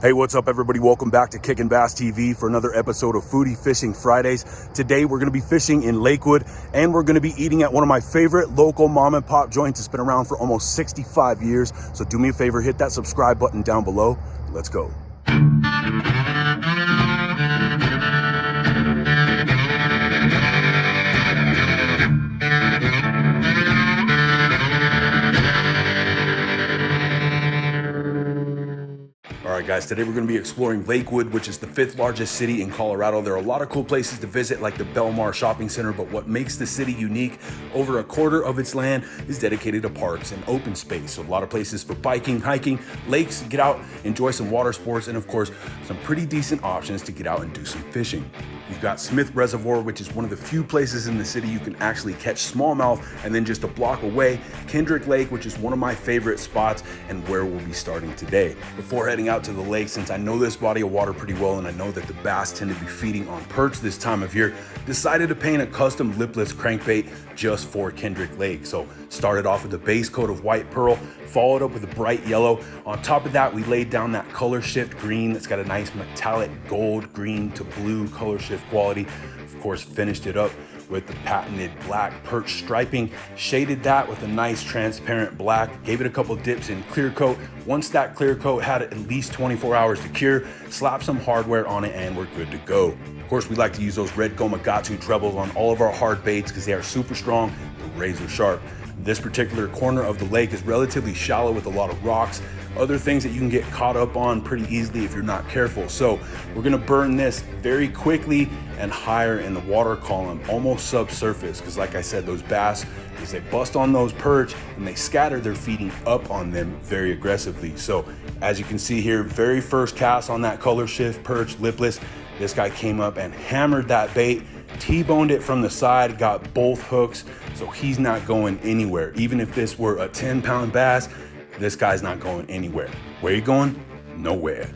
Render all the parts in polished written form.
Hey, what's up, everybody? Welcome back to Kickin' Bass TV for another episode of Foodie Fishing Fridays. Today, we're going to be fishing in Lakewood, and we're going to be eating at one of my favorite local mom and pop joints. It's been around for almost 65 years. So do me a favor, hit that subscribe button down below. Let's go. All right, guys, today we're going to be exploring Lakewood, which is the 5th largest city in Colorado. There are a lot of cool places to visit, like the Belmar Shopping Center, but what makes the city unique, over a quarter of its land is dedicated to parks and open space. So a lot of places for biking, hiking, lakes, get out, enjoy some water sports, and of course, some pretty decent options to get out and do some fishing. You've got Smith Reservoir, which is one of the few places in the city you can actually catch smallmouth, and then just a block away, Kendrick Lake, which is one of my favorite spots and where we'll be starting today. Before heading out to the lake, since I know this body of water pretty well and I know that the bass tend to be feeding on perch this time of year, decided to paint a custom lipless crankbait just for Kendrick Lake. So started off with a base coat of white pearl, followed up with a bright yellow. On top of that, we laid down that color shift green that's got a nice metallic gold, green to blue color shift quality. Of course, finished it up with the patented black perch striping, shaded that with a nice transparent black, gave it a couple dips in clear coat. Once that clear coat had at least 24 hours to cure, slap some hardware on it and we're good to go. Of course, we like to use those red Gomagatsu trebles on all of our hard baits because they are super strong and razor sharp. This particular corner of the lake is relatively shallow with a lot of rocks, other things that you can get caught up on pretty easily if you're not careful. So we're gonna burn this very quickly and higher in the water column, almost subsurface, because like I said, those bass, as they bust on those perch and they scatter, they're feeding up on them very aggressively. So as you can see here, very first cast on that color shift perch, lipless, this guy came up and hammered that bait, T-boned it from the side, got both hooks, so he's not going anywhere. Even if this were a 10-pound bass, this guy's not going anywhere. Where are you going? Nowhere.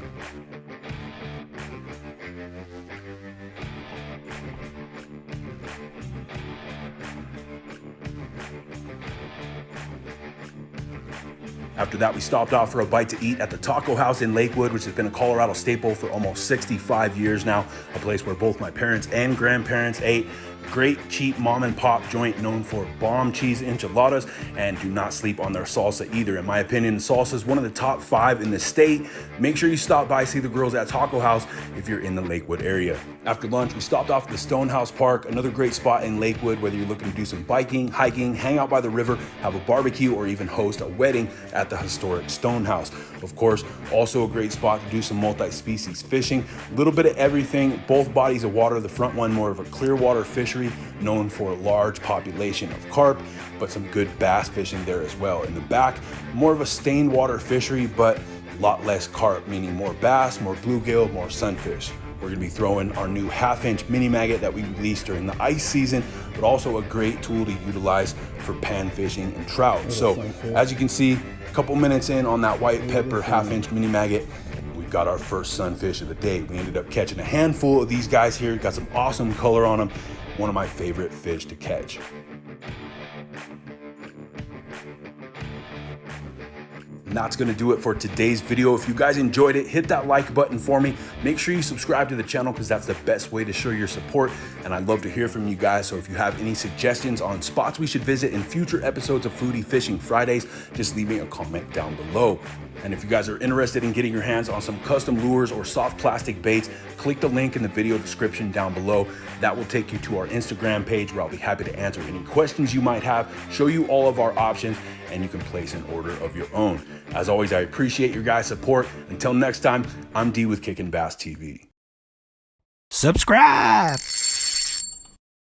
After that, we stopped off for a bite to eat at the Taco House in Lakewood, which has been a Colorado staple for almost 65 years now, a place where both my parents and grandparents ate. Great, cheap mom and pop joint known for bomb cheese enchiladas, and do not sleep on their salsa either. In my opinion, salsa is one of the top 5 in the state. Make sure you stop by, see the girls at Taco House if you're in the Lakewood area. After lunch, we stopped off at the Stonehouse Park, another great spot in Lakewood, whether you're looking to do some biking, hiking, hang out by the river, have a barbecue, or even host a wedding at the historic Stonehouse. Of course, also a great spot to do some multi-species fishing, a little bit of everything, both bodies of water. The front one more of a clear water fishery, known for a large population of carp, but some good bass fishing there as well. In the back, more of a stained water fishery, but a lot less carp, meaning more bass, more bluegill, more sunfish. We're gonna be throwing our new 1/2-inch mini maggot that we released during the ice season, but also a great tool to utilize for pan fishing and trout. So as you can see, a couple minutes in on that white pepper 1/2-inch mini maggot, we've got our first sunfish of the day. We ended up catching a handful of these guys here, got some awesome color on them. One of my favorite fish to catch. And that's gonna do it for today's video. If you guys enjoyed it, hit that like button for me. Make sure you subscribe to the channel because that's the best way to show your support. And I'd love to hear from you guys. So if you have any suggestions on spots we should visit in future episodes of Foodie Fishing Fridays, just leave me a comment down below. And if you guys are interested in getting your hands on some custom lures or soft plastic baits, click the link in the video description down below. That will take you to our Instagram page where I'll be happy to answer any questions you might have, show you all of our options, and you can place an order of your own. As always, I appreciate your guys' support. Until next time, I'm D with Kickin' Bass TV. Subscribe!